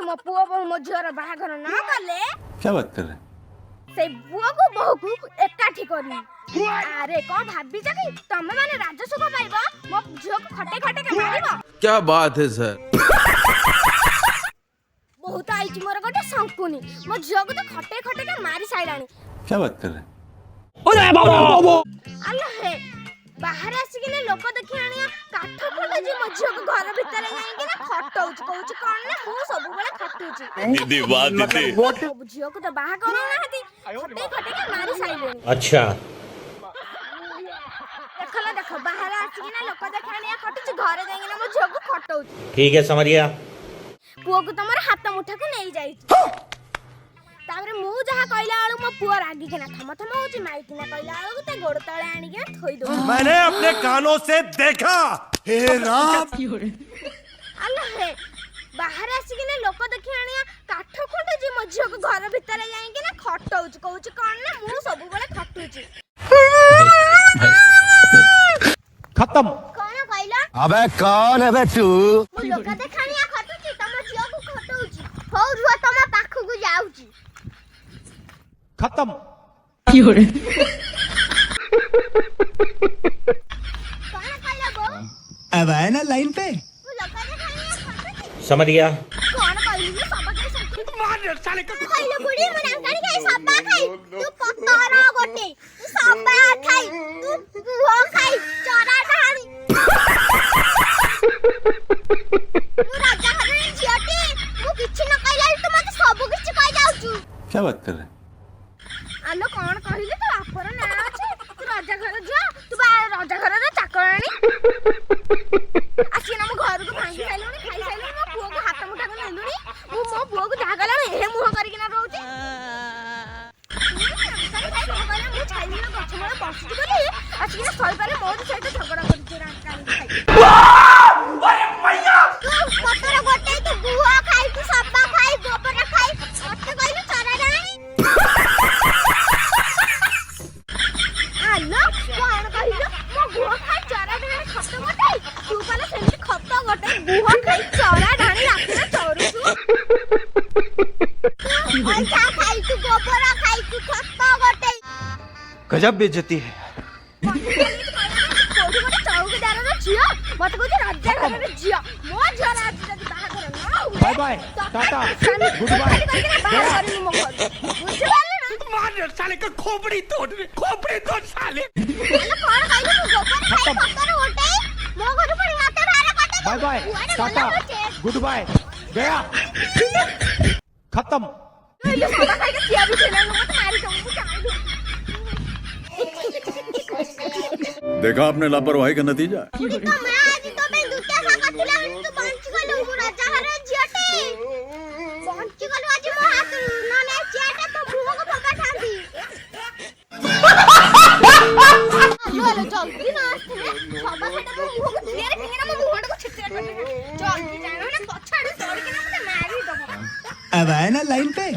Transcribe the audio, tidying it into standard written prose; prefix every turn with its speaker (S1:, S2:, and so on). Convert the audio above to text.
S1: मो पुओ बहु मो झियर बाहाघर न कले
S2: क्या बात कर रहे हैं?
S1: से पुओ को बहु को एकाठी करनी अरे कौन भाबी कि तमे माने राजस्व को पाइबो मो झियो को खटे खटे के मारिबो
S3: क्या बात है सर।
S1: बहुत आइची मोर गोटे संकुनी मो झियो को तो खटे खटे के मारी साइलानी
S2: क्या बात कर रहे हैं?
S1: अल्लाह हे बाहर आसिकिने लोक देखि आनिया काठ खोले जे मो झियो को घर भीतर जाईके ना खटौच कहूच कोन ना मु सब बेले खटुची
S3: दीदी वाह दीदी।
S1: झियो को तो बाहा करू नाहती खटे खटे के मारी साइलेनी
S4: अच्छा
S1: देखला देख बाहर आसिकिने लोक देखि आनिया खटुची घर जाईके ना मो झियो को खटौच
S4: ठीक है समझ गया।
S1: पुओ को तमर हाथ मुठा को नहीं जाई ताबरे मु जहा कहला आलू मो पुओ रागी के ना थम थम होची माई के ना कहला आलू ते गोड़ तळे आनी के थोई दो
S5: मैंने अपने कानों से देखा। हे राम
S1: अल्लाह रे बाहर आसी के ना लोक देखि आनिया काठ खोटे जे मझियो को घर भीतर जाई के ना खटौच कहूच कोन ना मु सब बेले खटुची
S5: खत्म।
S1: कोन कहला
S5: अबे कौन है बे तू?
S1: मु लोक देखानिया खटुची तम झियो को खटौची हो रुआ तम पाखु को जाउची
S5: खत्म।
S1: कोन कहला गो
S5: अब आए ना लाइन पे।
S1: मु लोक देखानिया खटुची
S4: समझ गया।
S1: कौन कहली में सब के सब मार साले का कहले बुढ़ी मन अंगारी खाई सब खाई तू पत्तरा गोटे तू सब खाई तू वो खाई चरा ढाणी तू राजा घरे झियाटी तू किछ न कहला तू मते सब किछ कह जाउछु
S2: क्या बात कर रहे हैं?
S1: आलो कौन कहले तो आपरो ना अछि तू राजा घर जा तू बा राजा घर रे चाकरानी आसी ना मो घर को भांगी खाइलुनी खाई साइलुनी मो पुओ को हाथ मुठा को नेलुनी मो मो पुओ को जागला हे मुह करिक ना रहउची मु छाइली ना गछ मोर पछुटी गली आसी ना सही पाले मोर सहित झगड़ा करछि रानी खाई अरे मैया तू पत्थर गोटे तू बुआ खाई तू सब्बा खाई गोबर खाई मते कहलु चरा जानी आलो कौन कहलु मो बुआ खाई चरा जानी खत गोटे तू पाले सेमति खत गोटे बुआ खाई चरा जानी राखना चरुछु अच्छा खाई तू गोबर खाई तू खत गोटे
S5: गजब बेइज्जती है।
S1: चौकीदार झियो मत कहते राजा घर झियो मो झियो राज जदी बाहा घर न
S5: bye bye tata goodbye.
S1: मार
S5: साले का खोपड़ी तोड़ साले।
S1: अरे कौन कहलु तू गोबर खाई पत्थर उठे मो घर पर माते भारे काटे
S5: bye bye tata goodbye गया खत्म।
S1: ये सोना खाई के किया भी चला मत मारी दो
S2: देखा आपने लापरवाही का नतीजा।
S1: मैं आज तो मैं दुतिया साका तुला तू बांची गलो मु राजा घर झियोटे बांची गलो आज मो हाथ न ने चियाटे तो मुंह को फका ठांदी हेलो जल्दी ना आस्ते सबा सेटा मो मुंह को चियारे फिंगे ना मो मुंह को छिटरे जल्दी जानो ना पछाड़ी तोड़ के ना मते मारी दबो
S5: अब आए ना लाइन पे।